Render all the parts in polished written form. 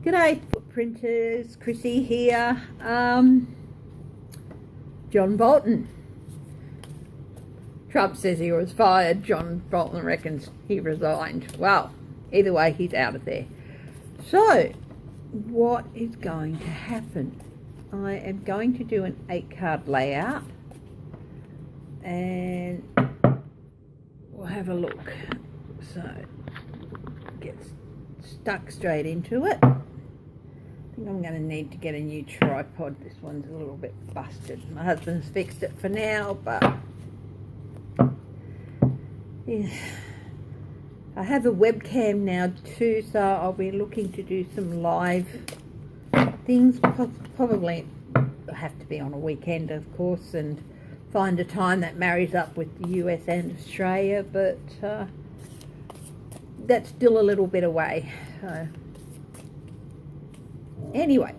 G'day footprinters, Chrissy here. John Bolton. Trump says he was fired. John Bolton reckons he resigned. Well, either way, he's out of there. So, what is going to happen? I am going to do an 8-card layout and we'll have a look. So, get stuck straight into it. I think I'm going to need to get a new tripod. This one's a little bit busted. My husband's fixed it for now, but yeah. I have a webcam now too, so I'll be looking to do some live things. Probably have to be on a weekend, of course, and find a time that marries up with the US and Australia, but that's still a little bit away. So anyway,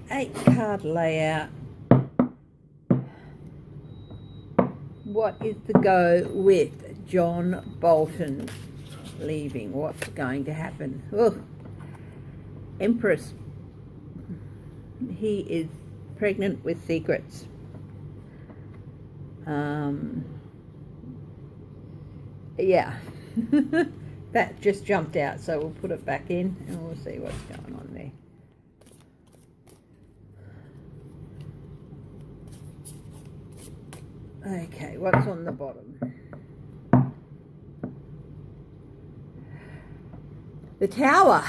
8-card layout. What is the go with John Bolton leaving? What's going to happen? Oh, Empress. He is pregnant with secrets. Yeah. That just jumped out, so we'll put it back in and we'll see what's going on there. Okay, what's on the bottom? The Tower.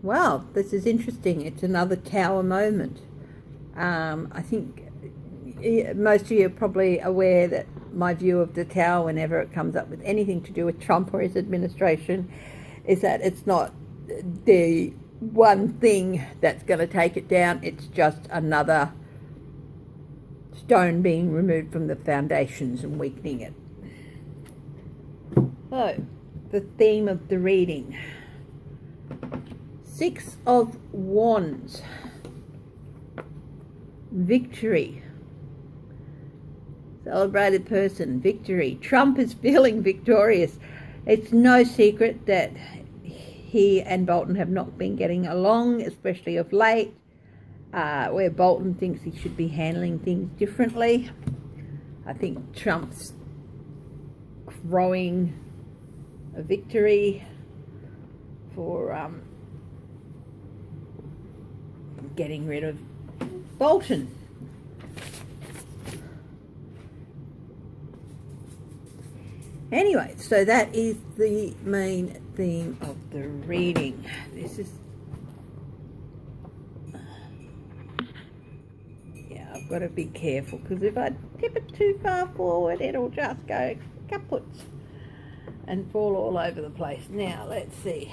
Well, this is interesting. It's another Tower moment. I think most of you are probably aware that my view of the Tower, whenever it comes up with anything to do with Trump or his administration, is that it's not the one thing that's going to take it down. It's just another stone being removed from the foundations and weakening it. So, the theme of the reading. 6 of Wands. Victory. Celebrated person, victory. Trump is feeling victorious. It's no secret that he and Bolton have not been getting along, especially of late, where Bolton thinks he should be handling things differently. I think Trump's growing a victory for getting rid of Bolton. Anyway, so that is the main theme of the reading. This is, yeah, I've got to be careful because if I tip it too far forward, it'll just go kaput and fall all over the place. Now, let's see.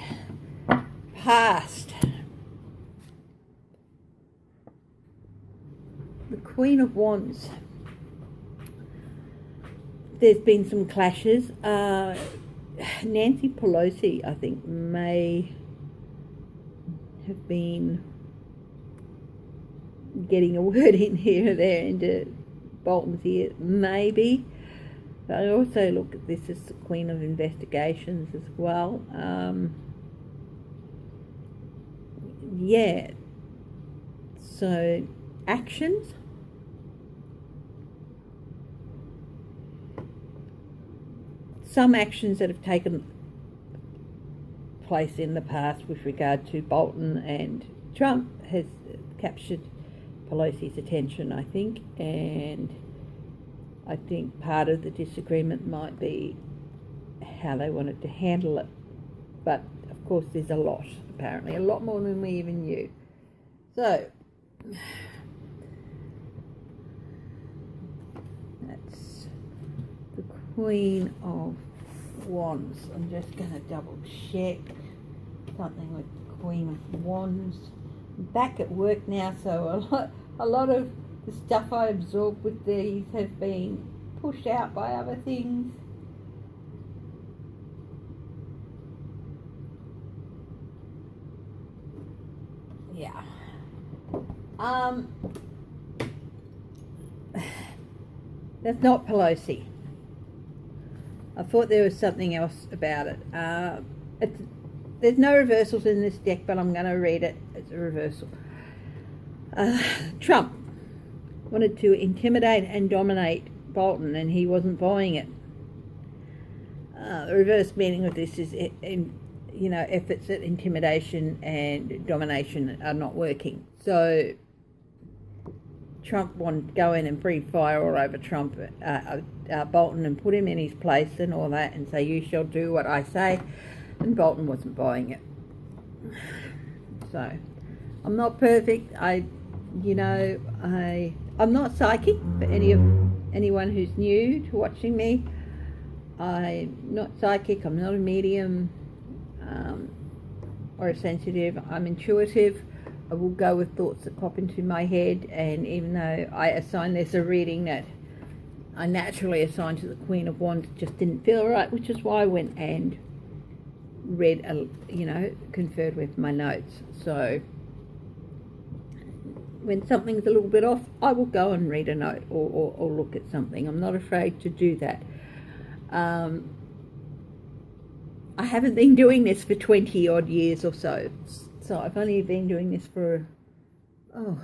Past. The Queen of Wands. There's been some clashes. Nancy Pelosi, I think, may have been getting a word in here or there into Bolton's ear, maybe. But I also look at this as the Queen of Investigations as well. Yeah. So, actions. Some actions that have taken place in the past with regard to Bolton and Trump has captured Pelosi's attention, I think, and I think part of the disagreement might be how they wanted to handle it. But, of course, there's a lot, apparently, a lot more than we even knew. So, that's the Queen of Wands. I'm just going to double check something with the Queen of Wands. I'm back at work now, so a lot of the stuff I absorbed with these have been pushed out by other things. Yeah. That's not Pelosi. I thought there was something else about it. there's no reversals in this deck, but I'm going to read it as a reversal. Trump wanted to intimidate and dominate Bolton, and he wasn't buying it. The reverse meaning of this is, efforts at intimidation and domination are not working. So Trump wanted to go in and breathe fire all over Bolton and put him in his place and all that, and say, you shall do what I say, and Bolton wasn't buying it. So I'm not perfect. I'm not psychic for anyone who's new to watching me. I'm not psychic, I'm not a medium or a sensitive. I'm intuitive. I will go with thoughts that pop into my head, and even though I assign this a reading that I naturally assigned to the Queen of Wands, it just didn't feel right, which is why I went and read, conferred with my notes. So when something's a little bit off, I will go and read a note or look at something. I'm not afraid to do that. I haven't been doing this for 20 odd years or so. So I've only been doing this for a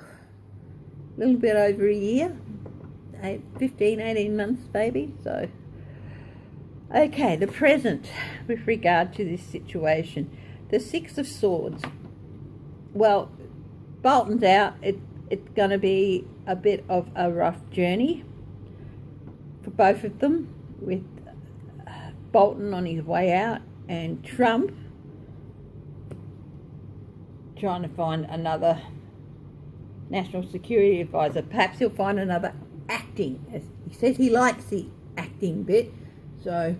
little bit over a year, 18 months maybe. So, okay, the present with regard to this situation. The Six of Swords. Well, Bolton's out. It's going to be a bit of a rough journey for both of them, with Bolton on his way out and Trump trying to find another national security advisor. Perhaps he'll find another acting. As he says, he likes the acting bit. So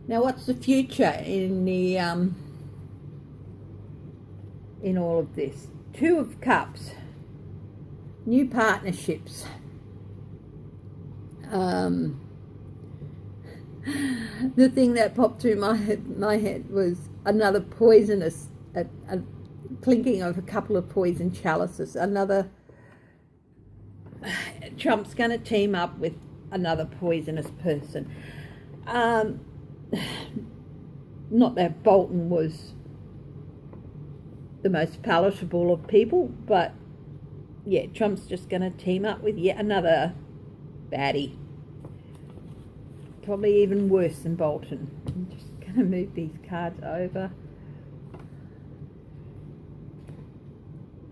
now, what's the future in the in all of this? Two of Cups, new partnerships. The thing that popped through my head was another poisonous, a clinking of a couple of poison chalices. Trump's going to team up with another poisonous person. Not that Bolton was the most palatable of people, but yeah, Trump's just going to team up with yet another baddie. Probably even worse than Bolton. I'm just going to move these cards over.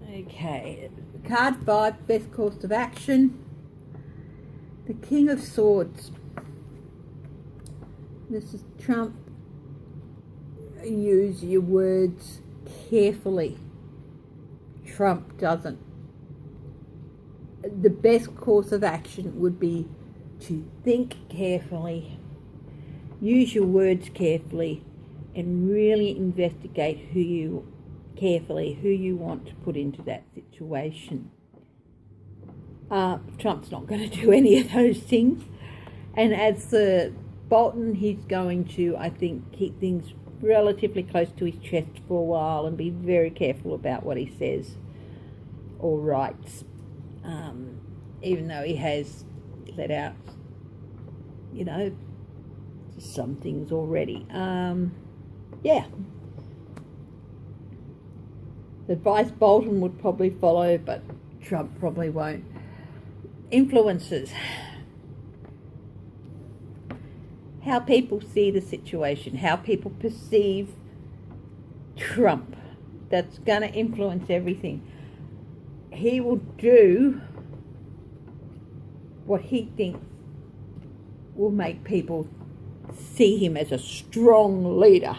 Okay, card 5, best course of action. The King of Swords. This is Trump. Use your words carefully. Trump doesn't. The best course of action would be to think carefully, use your words carefully, and really investigate who you want to put into that situation. Trump's not going to do any of those things, and as for Bolton, he's going to, I think, keep things relatively close to his chest for a while and be very careful about what he says or writes, even though he has let out some things already. The advice Bolton would probably follow, but Trump probably won't. Influences. How people see the situation, how people perceive Trump. That's going to influence everything. He will do what he thinks will make people see him as a strong leader.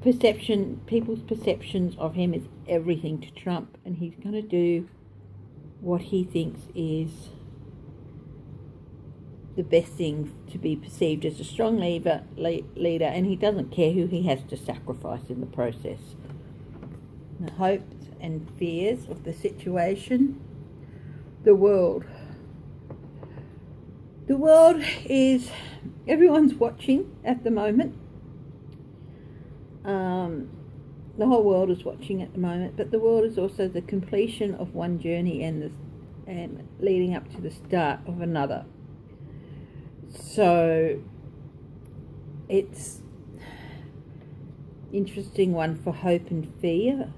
People's perceptions of him is everything to Trump, and he's going to do what he thinks is the best thing to be perceived as a strong leader, and he doesn't care who he has to sacrifice in the process. The hopes and fears of the situation. The world. The world is, everyone's watching at the moment. The whole world is watching at the moment, but the world is also the completion of one journey and leading up to the start of another. So it's interesting one for hope and fear.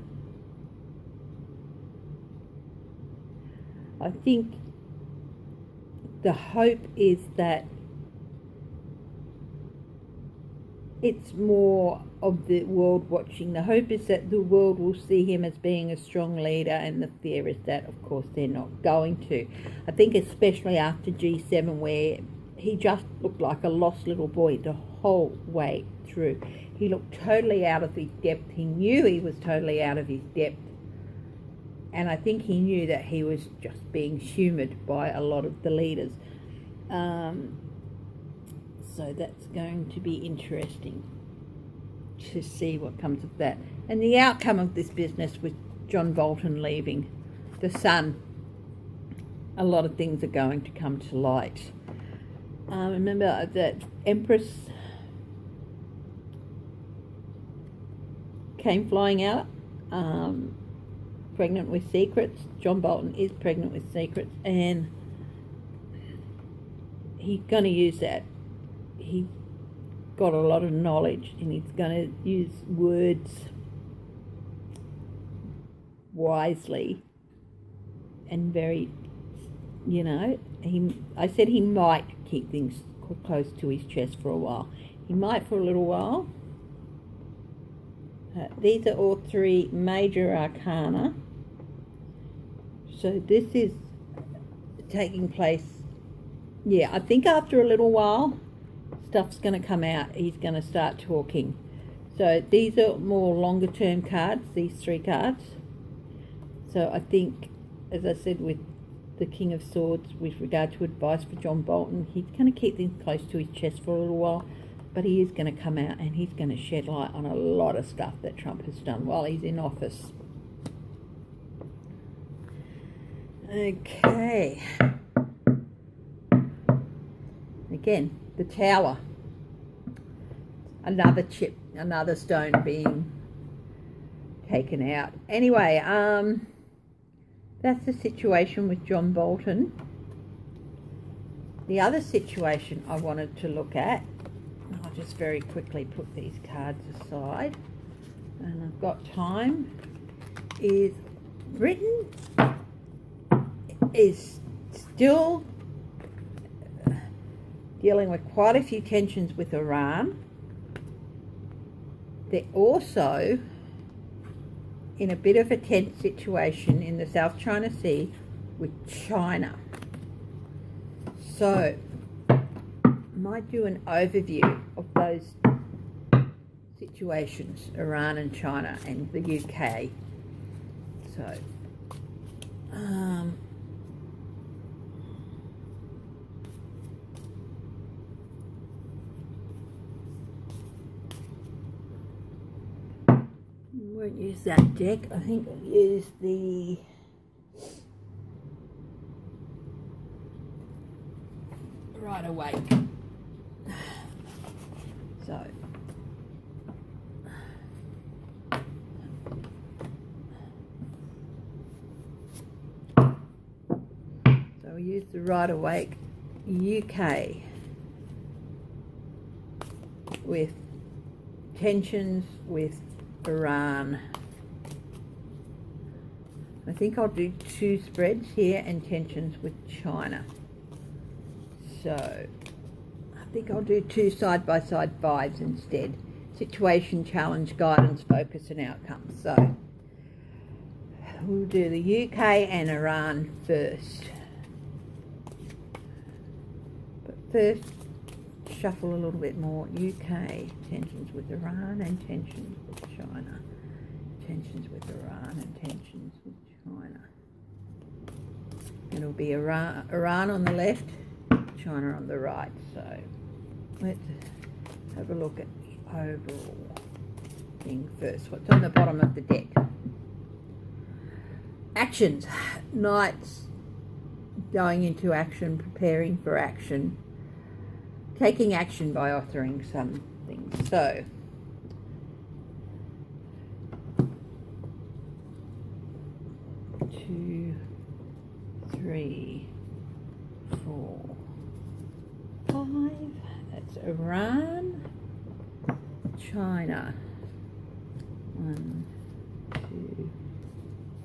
I think the hope is that it's more of the world watching. The hope is that the world will see him as being a strong leader, and the fear is that, of course, they're not going to. I think especially after G7, where he just looked like a lost little boy the whole way through. He looked totally out of his depth. He knew he was totally out of his depth. And I think he knew that he was just being humoured by a lot of the leaders. So that's going to be interesting to see what comes of that. And the outcome of this business with John Bolton leaving, the Sun, a lot of things are going to come to light. Remember that Empress came flying out, pregnant with secrets. John Bolton is pregnant with secrets, and he's going to use that. He's got a lot of knowledge, and he's going to use words wisely and very, I said he might keep things close to his chest for a while. He might for a little while. These are all three major arcana. So this is taking place, I think after a little while, stuff's going to come out. He's going to start talking. So these are more longer term cards, these three cards. So I think, as I said, with the King of Swords, with regard to advice for John Bolton, he's going to keep things close to his chest for a little while, but he is going to come out and he's going to shed light on a lot of stuff that Trump has done while he's in office. Okay. Again, the Tower. Another chip, another stone being taken out. Anyway, that's the situation with John Bolton. The other situation I wanted to look at, I'll just very quickly put these cards aside, and I've got time, is Britain is still dealing with quite a few tensions with Iran. They're also in a bit of a tense situation in the South China Sea with China. So, I might do an overview of those situations, Iran and China and the UK. So, won't use that deck. I think I'll use the Right Awake. So we use the Right Awake UK with tensions with Iran. I think I'll do two spreads here and tensions with China. So I think I'll do two side-by-side fives instead. Situation, challenge, guidance, focus and outcome. So we'll do the UK and Iran first. But first, shuffle a little bit more. UK, tensions with Iran and tensions with China. Tensions with Iran and tensions with China. It'll be Iran on the left, China on the right. So let's have a look at the overall thing first. What's on the bottom of the deck? Actions. Knights going into action, preparing for action. Taking action by authoring some things. So, 2, 3, 4, 5. That's Iran, China, 1,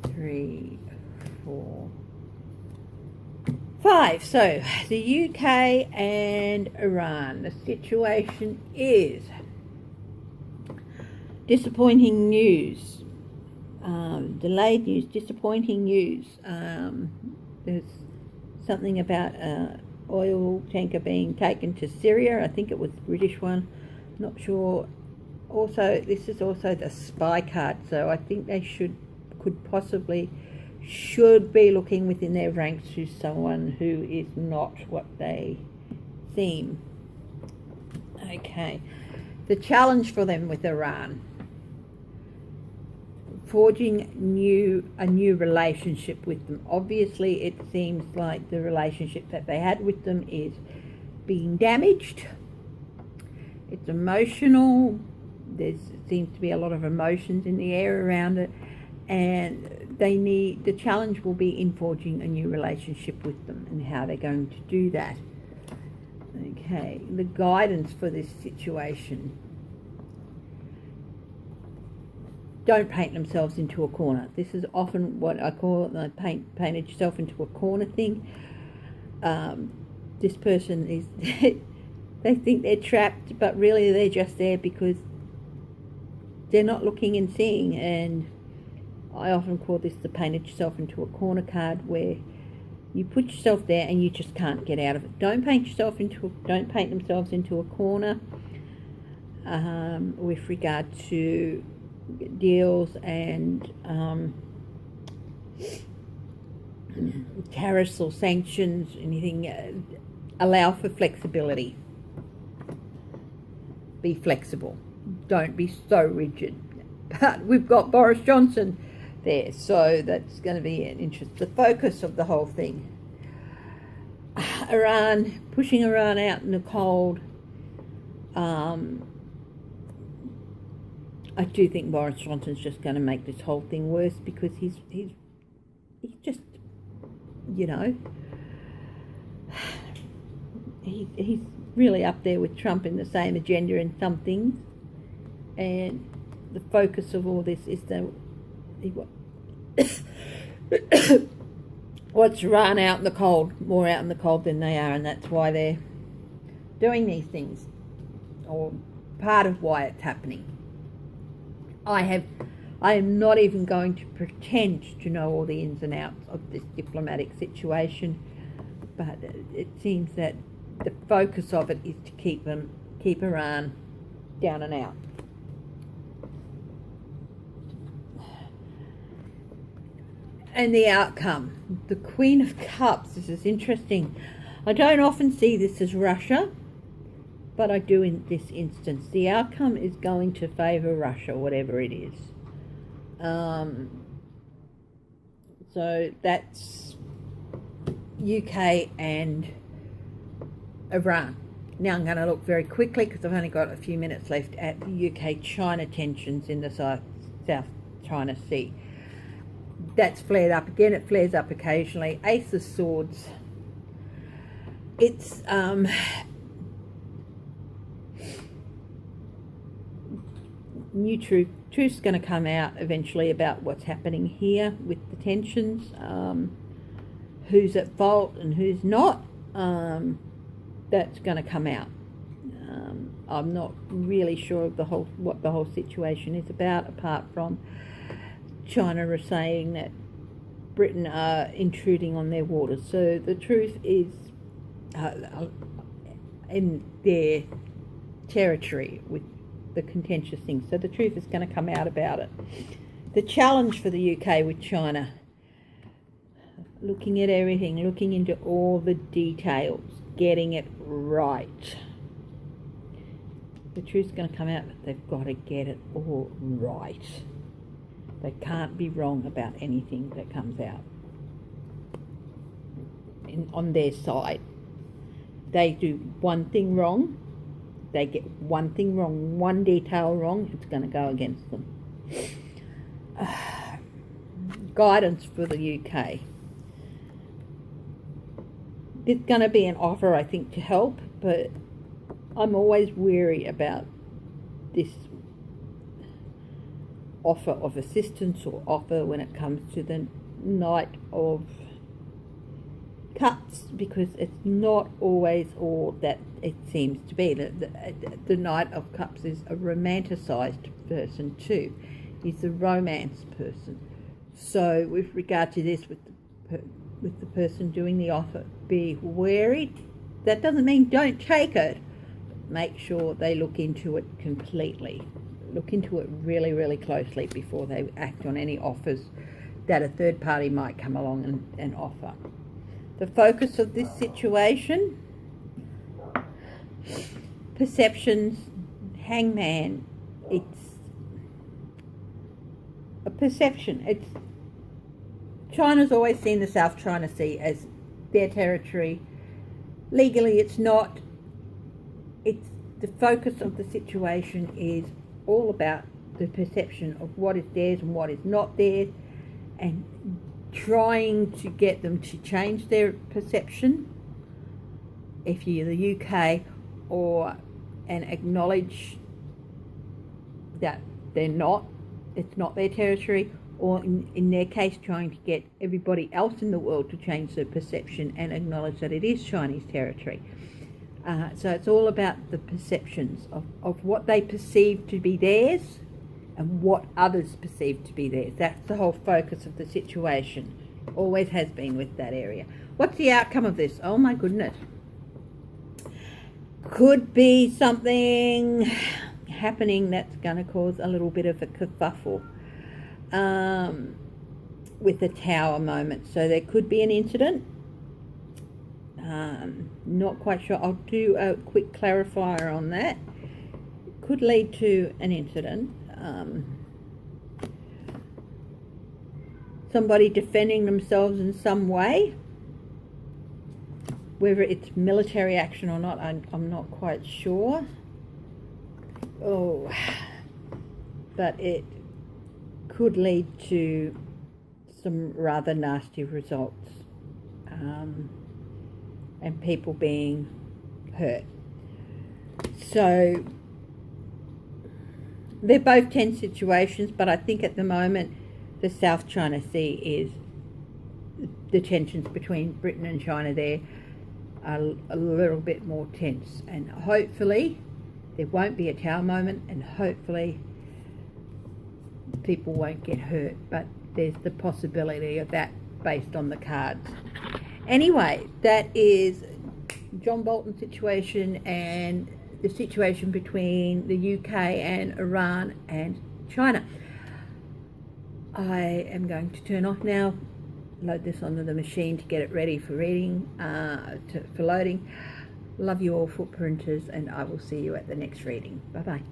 2, 3, 4, 5. So the UK and Iran. The situation is disappointing news. Delayed news, disappointing news. There's something about oil tanker being taken to Syria. I think it was the British one. Not sure. Also, this is also the spy card, so I think they should be looking within their ranks to someone who is not what they seem. Okay, the challenge for them with Iran: forging a new relationship with them. Obviously, it seems like the relationship that they had with them is being damaged. It's emotional. There seems to be a lot of emotions in the air around it, and the challenge will be in forging a new relationship with them and how they're going to do that. Okay, the guidance for this situation: don't paint themselves into a corner. This is often what I call the painted yourself into a corner thing. This person is they think they're trapped, but really they're just there because they're not looking and seeing. And I often call this the painted yourself into a corner card, where you put yourself there and you just can't get out of it. Don't paint themselves into a corner with regard to deals and tariffs or sanctions, anything. Allow for flexibility. Be flexible. Don't be so rigid. But we've got Boris Johnson there, so that's going to be an interest. The focus of the whole thing: Iran, pushing Iran out in the cold. I do think Boris Johnson's just going to make this whole thing worse, because he's just, you know, he's really up there with Trump in the same agenda in some things, and the focus of all this is what's Iran out in the cold, more out in the cold than they are, and that's why they're doing these things, or part of why it's happening. I am not even going to pretend to know all the ins and outs of this diplomatic situation, but it seems that the focus of it is to keep Iran down and out. And the outcome, the Queen of Cups. This is interesting. I don't often see this as Russia, but I do in this instance. The outcome is going to favour Russia, whatever it is. So that's UK and Iran. Now I'm going to look very quickly, because I've only got a few minutes left, at the UK-China tensions in the South China Sea. That's flared up again. It flares up occasionally. Ace of Swords. It's new truth's going to come out eventually about what's happening here with the tensions, who's at fault and who's not. That's going to come out. I'm not really sure of what the whole situation is about, apart from China are saying that Britain are intruding on their waters. So the truth is in their territory with the contentious things. So the truth is going to come out about it. The challenge for the UK with China: looking at everything, looking into all the details, getting it right. The truth's going to come out, but they've got to get it all right. They can't be wrong about anything that comes out on their side. They do one thing wrong, they get one thing wrong, one detail wrong, it's going to go against them. Guidance for the UK. It's going to be an offer, I think, to help, but I'm always weary about this offer of assistance or offer when it comes to the Knight of Cups, because it's not always all that it seems to be. The Knight of Cups is a romanticised person too. He's a romance person. So with regard to this, with the person doing the offer, be wary. That doesn't mean don't take it. Make sure they look into it completely. Look into it really, really closely before they act on any offers that a third party might come along and offer. The focus of this situation, perceptions, Hangman, it's a perception. China's always seen the South China Sea as their territory. Legally it's not. It's the focus of the situation is all about the perception of what is theirs and what is not theirs, and trying to get them to change their perception if you're the UK, and acknowledge that it's not their territory, or in their case trying to get everybody else in the world to change their perception and acknowledge that it is Chinese territory. So it's all about the perceptions of what they perceive to be theirs and what others perceive to be theirs. That's the whole focus of the situation. Always has been with that area. What's the outcome of this? Oh my goodness. Could be something happening that's going to cause a little bit of a kerfuffle with the tower moment. So there could be an incident. Not quite sure. I'll do a quick clarifier on that. It could lead to an incident. Somebody defending themselves in some way, whether it's military action or not, I'm not quite sure. But it could lead to some rather nasty results, and people being hurt. So they're both tense situations, but I think at the moment the South China Sea is the tensions between Britain and China there are a little bit more tense, and hopefully there won't be a tower moment, and hopefully people won't get hurt, but there's the possibility of that based on the cards. Anyway, that is John Bolton's situation and the situation between the UK and Iran and China. I am going to turn off now, load this onto the machine to get it ready for reading, for loading. Love you all, footprinters, and I will see you at the next reading. Bye bye.